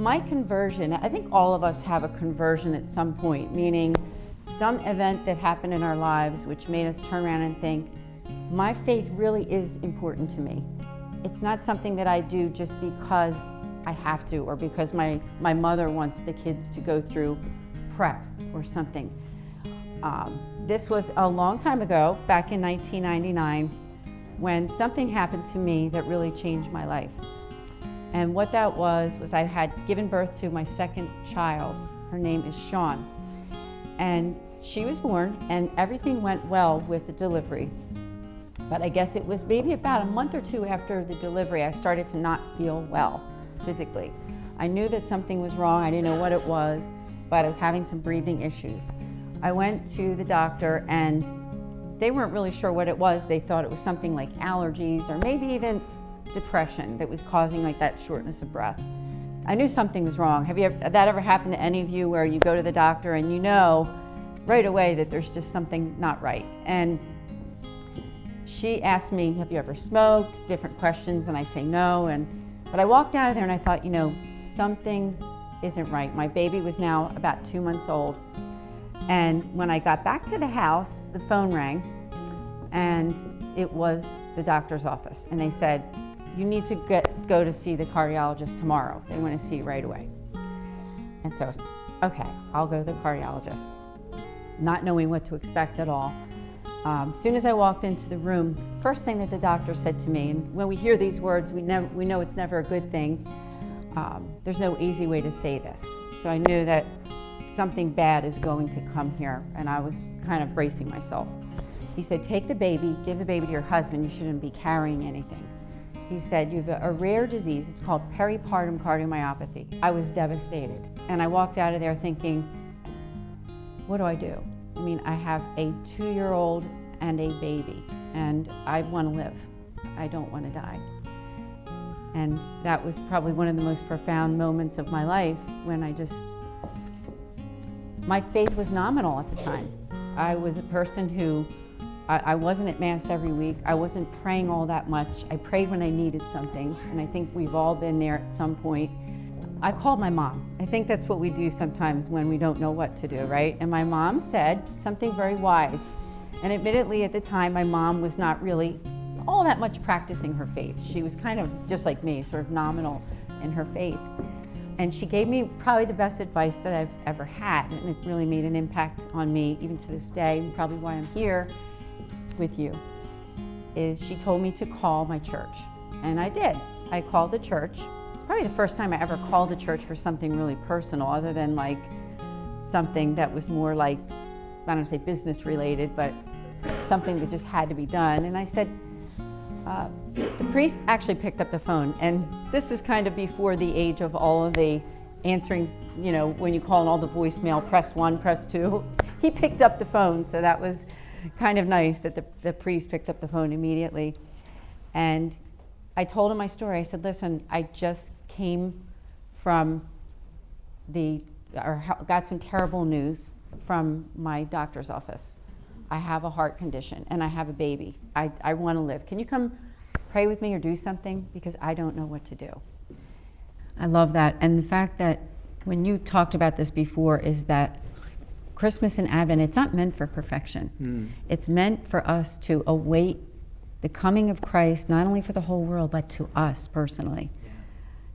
My conversion, I think all of us have a conversion at some point, meaning some event that happened in our lives which made us turn around and think, my faith really is important to me. It's not something that I do just because I have to, or because my mother wants the kids to go through prep or something. This was a long time ago, back in 1999, when something happened to me that really changed my life. And what that was I had given birth to my second child. Her name is Sean. And she was born, and everything went well with the delivery. But I guess it was maybe about a month or two after the delivery, I started to not feel well physically. I knew that something was wrong. I didn't know what it was, but I was having some breathing issues. I went to the doctor, and they weren't really sure what it was. They thought it was something like allergies or maybe even depression that was causing like that shortness of breath. I knew something was wrong. Have that ever happened to any of you, where you go to the doctor and you know right away that there's just something not right? And she asked me, have you ever smoked? Different questions, and I say no. But I walked out of there and I thought, something isn't right. My baby was now about 2 months old. And when I got back to the house, the phone rang, and it was the doctor's office. And they said, you need to go to see the cardiologist tomorrow. They want to see you right away. And so, okay, I'll go to the cardiologist, not knowing what to expect at all. As soon as I walked into the room, first thing that the doctor said to me, and when we hear these words, we know it's never a good thing. There's no easy way to say this. So I knew that something bad is going to come here, and I was kind of bracing myself. He said, take the baby, give the baby to your husband. You shouldn't be carrying anything. He said, you have a rare disease. It's called peripartum cardiomyopathy. I was devastated. And I walked out of there thinking, what do I do? I mean, I have a 2-year-old and a baby, and I want to live. I don't want to die. And that was probably one of the most profound moments of my life, when my faith was nominal at the time. I was a person who, I wasn't at Mass every week. I wasn't praying all that much. I prayed when I needed something, and I think we've all been there at some point. I called my mom. I think that's what we do sometimes when we don't know what to do, right? And my mom said something very wise. And admittedly, at the time, my mom was not really all that much practicing her faith. She was kind of just like me, sort of nominal in her faith. And she gave me probably the best advice that I've ever had, and it really made an impact on me even to this day, and probably why I'm here with you, is she told me to call my church. And I did. I called the church. It's probably the first time I ever called the church for something really personal, other than like something that was more like, I don't want to say business related, but something that just had to be done. And I said, the priest actually picked up the phone, and this was kind of before the age of all of the answering, when you call in all the voicemail, press 1, press 2. He picked up the phone, so that was kind of nice that the priest picked up the phone immediately. And I told him my story. I said, listen, I just came from got some terrible news from my doctor's office. I have a heart condition and I have a baby. I want to live. Can you come pray with me or do something? Because I don't know what to do. I love that. And the fact that when you talked about this before is that Christmas and Advent, it's not meant for perfection. It's meant for us to await the coming of Christ, not only for the whole world, but to us personally.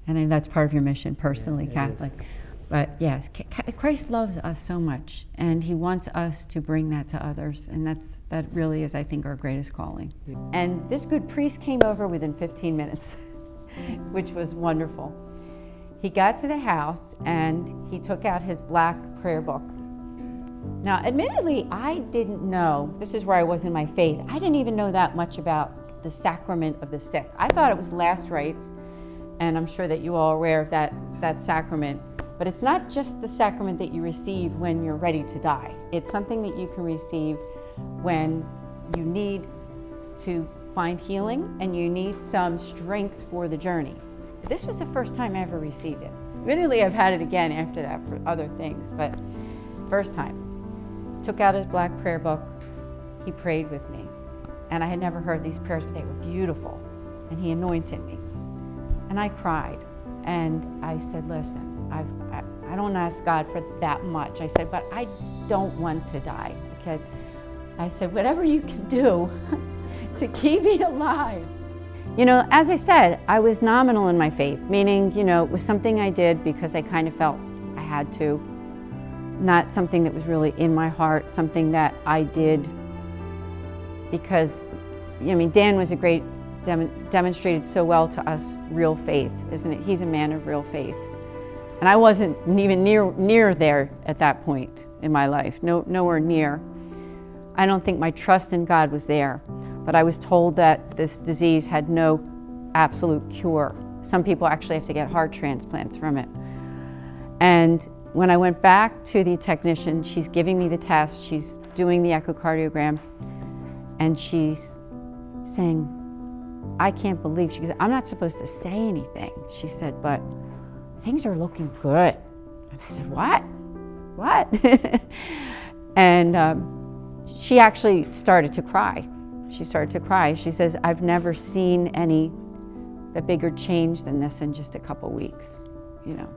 And that's part of your mission, personally, Catholic. But yes, Christ loves us so much, and he wants us to bring that to others, and that really is, I think, our greatest calling. And this good priest came over within 15 minutes, which was wonderful. He got to the house, and he took out his black prayer book. Now, admittedly, I didn't know, this is where I was in my faith, I didn't even know that much about the sacrament of the sick. I thought it was last rites, and I'm sure that you all are aware of that sacrament. But it's not just the sacrament that you receive when you're ready to die. It's something that you can receive when you need to find healing and you need some strength for the journey. This was the first time I ever received it. Admittedly, I've had it again after that for other things, but first time. Took out his black prayer book. He prayed with me. And I had never heard these prayers, but they were beautiful. And he anointed me. And I cried. And I said, listen, I don't ask God for that much. I said, but I don't want to die. Okay? I said, whatever you can do to keep me alive. You know, as I said, I was nominal in my faith, meaning, you know, it was something I did because I kind of felt I had to, not something that was really in my heart, something that I did because, I mean, Dan was a great, demonstrated so well to us real faith, isn't it? He's a man of real faith. And I wasn't even near there at that point in my life, nowhere near. I don't think my trust in God was there, but I was told that this disease had no absolute cure. Some people actually have to get heart transplants from it. And when I went back to the technician, she's giving me the test, she's doing the echocardiogram, and she's saying, I can't believe, she goes, I'm not supposed to say anything. She said, but things are looking good. And I said, what? What? And she actually started to cry. She started to cry. She says, I've never seen a bigger change than this in just a couple weeks, you know.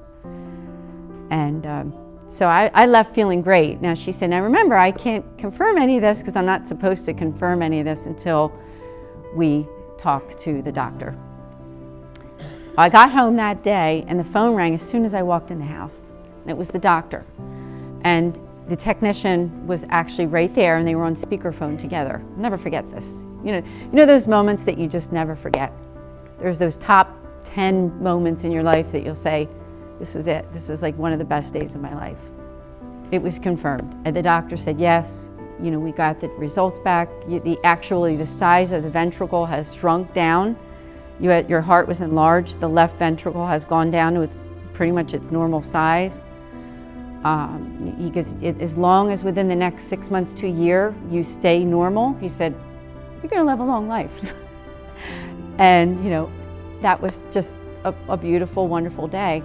And so I left feeling great. Now she said, now remember, I can't confirm any of this because I'm not supposed to confirm any of this until we talk to the doctor. I got home that day and the phone rang as soon as I walked in the house. And it was the doctor. And the technician was actually right there and they were on speakerphone together. I'll never forget this. You know those moments that you just never forget? There's those top 10 moments in your life that you'll say, this was it. This was like one of the best days of my life. It was confirmed. And the doctor said, yes, you know, we got the results back. Actually, the size of the ventricle has shrunk down. Your heart was enlarged. The left ventricle has gone down to pretty much its normal size. He goes, as long as within the next 6 months to a year you stay normal, he said, you're going to live a long life. And, you know, that was just a beautiful, wonderful day.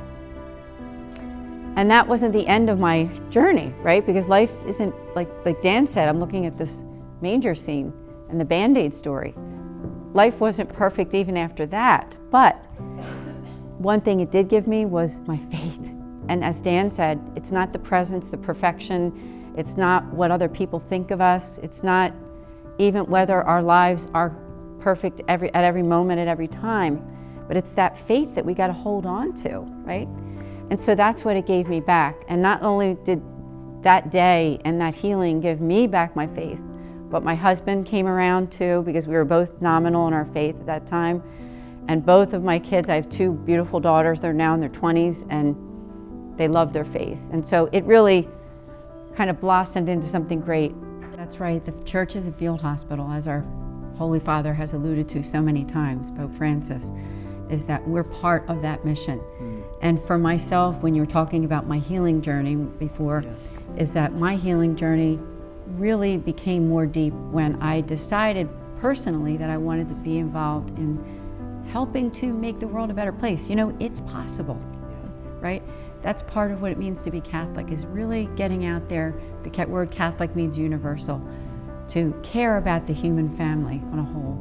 And that wasn't the end of my journey, right? Because life isn't, like Dan said, I'm looking at this manger scene and the Band-Aid story. Life wasn't perfect even after that, but one thing it did give me was my faith. And as Dan said, it's not the presence, the perfection, it's not what other people think of us, it's not even whether our lives are perfect at every moment, at every time, but it's that faith that we got to hold on to, right? And so that's what it gave me back. And not only did that day and that healing give me back my faith, but my husband came around too, because we were both nominal in our faith at that time. And both of my kids, I have two beautiful daughters, they're now in their 20s, and they love their faith. And so it really kind of blossomed into something great. That's right, the church is a field hospital, as our Holy Father has alluded to so many times, Pope Francis, is that we're part of that mission. And for myself, when you were talking about my healing journey before, is that my healing journey really became more deep when I decided personally that I wanted to be involved in helping to make the world a better place. You know, it's possible, right? That's part of what it means to be Catholic, is really getting out there. The word Catholic means universal, to care about the human family on a whole.